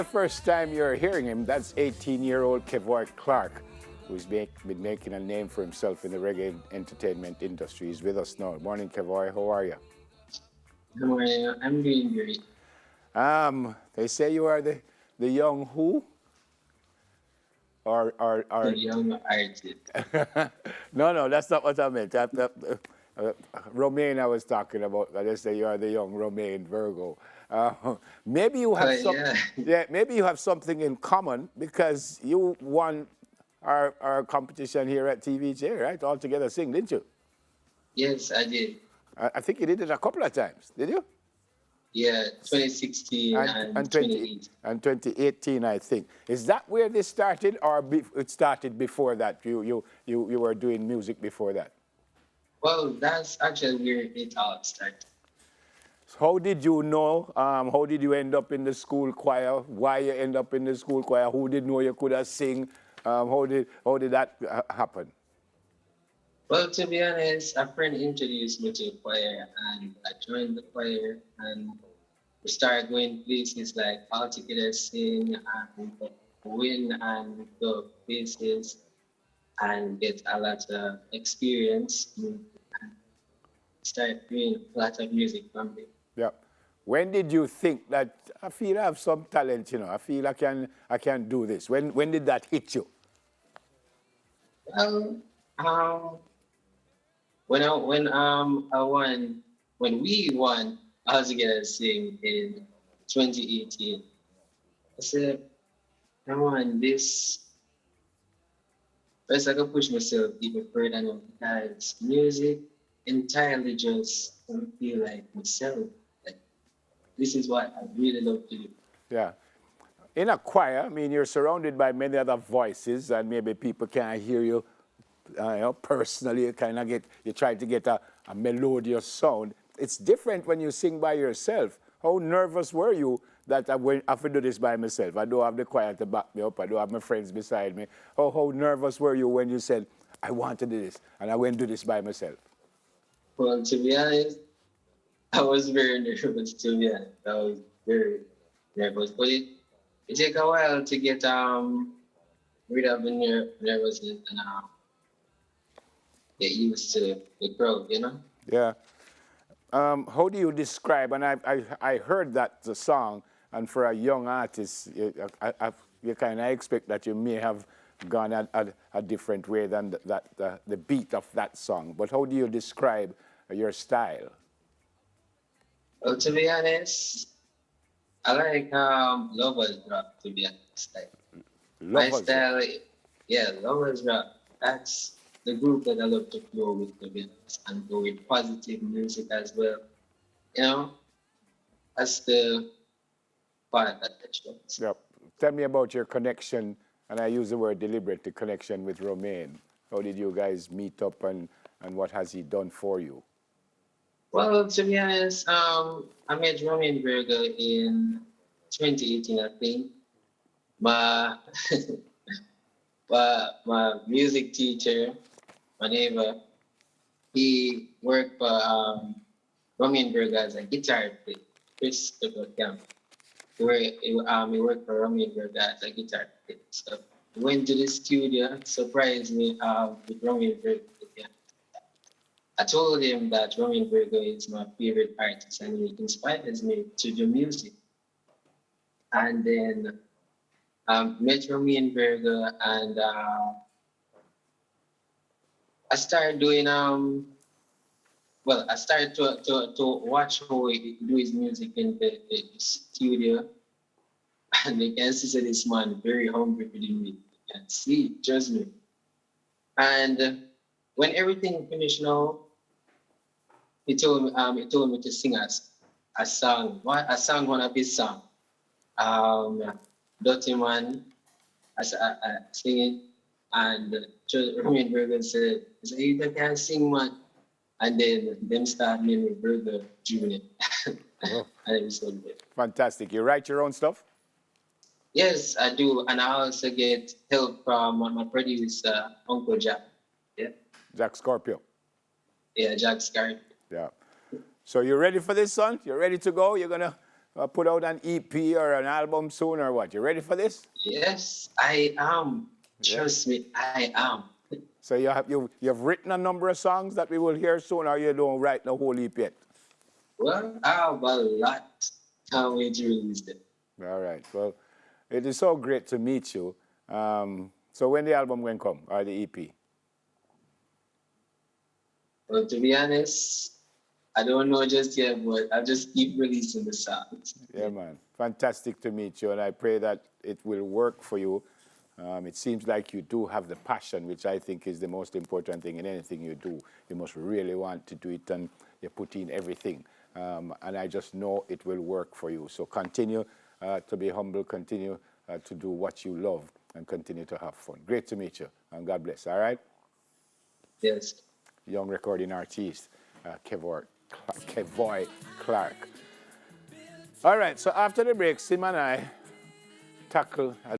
The first time you're hearing him, that's 18-year-old Kevoy Clarke, who's been making a name for himself in the reggae entertainment industry. He's with us now. Morning, Kevoy. How are you? Good morning. I'm doing great. They say you are the young who? The Or young artist. no, that's not what I meant. Romaine I was talking about. They say you are the young Romaine Virgo. Maybe you have some, Yeah. yeah, maybe you have something in common because you won our competition here at TVJ, right? All Together Sing, didn't you? Yes, I did. I think you did it a couple of times, did you? Yeah, 2016 And and and 20 2018. and 2018, I think. Is that where this started, or it started before that? You were doing music before that. Well, that's actually where it all started. How did you know? How did you end up in the school choir? Why you end up in the school choir? Who did know you could have sing? How did that happen? Well, to be honest, a friend introduced me to the choir and I joined the choir and we started going places like All Together Sing and win and go places and get a lot of experience and start doing a lot of music from there. Yeah. When did you think that I feel I have some talent? I feel I can do this. When did that hit you? Well, um, when we won All Together Sing in 2018, I said, I want this. First, I could push myself even further now because music entirely just don't feel like myself. Like this is what I really love to do. Yeah. In a choir, I mean, you're surrounded by many other voices, and maybe people can't hear you, personally. You try to get a melodious sound. It's different when you sing by yourself. How nervous were you that I have to do this by myself? I don't have the choir to back me up. I don't have my friends beside me. How nervous were you when you said, I want to do this, and I went to do this by myself? Well, to be honest, I was very nervous to be honest. I was very nervous. But it take a while to get rid of the nervousness and get used to the crowd, you know? Yeah. How do you describe, and I heard that the song, and for a young artist, you kind of expect that you may have gone a different way than the beat of that song. But how do you describe your style? Well, to be honest, I like Lovers Rock, to be honest. Like my Lovers Rock. style, yeah, Lovers Rock. That's the group that I love to flow with, to be honest, and go with positive music as well. You know, that's the part that I chose. Yep. Tell me about your connection, and I use the word deliberate, the connection with Romaine. How did you guys meet up, and what has he done for you? Well, to be honest, I met Roman Berger in 2018, I think. My my music teacher, my neighbor, he worked for Roman Berger as a guitar player, Christopher Camp. He worked for Roman Berger as a guitar player. So we went to the studio, surprised me with Roman Berger. I told him that Roman Virgo is my favorite artist and he inspires me to do music. And then met Roman Virgo and I started doing I started to watch how he do his music in the studio and I can see that this man very hungry for the music. You can see, trust me. And when everything finished now, he told me to sing a song, one of his songs. Um, Dirty Man, I sing it, and Roman Burger said, you can sing, man. And then them start naming Burger Junior. Oh, And it was so good. fantastic. You write your own stuff? Yes, I do. And I also get help from my producer, Uncle Jack. Yeah, Jack Scorpio. yeah, Jack Scar. Yeah. So you ready for this, son? You ready to go? You're gonna put out an EP or an album soon or what? You ready for this? Yes, I am. Yeah. Trust me, I am. So you've written a number of songs that we will hear soon, or you don't write the whole EP yet? Well, I have a lot. Can't wait to release it. All right. Well, it is so great to meet you. So when the album will come, or the EP? Well, to be honest, I don't know just yet, but I'll just keep releasing the songs. Yeah, man. Fantastic to meet you, and I pray that it will work for you. It seems like you do have the passion, which I think is the most important thing in anything you do. You must really want to do it, and you put in everything. And I just know it will work for you. So continue to be humble, continue to do what you love, and continue to have fun. Great to meet you, and God bless, all right? Yes. Young recording artist, Kevoy Clarke. All right, so after the break, Sim and I tackle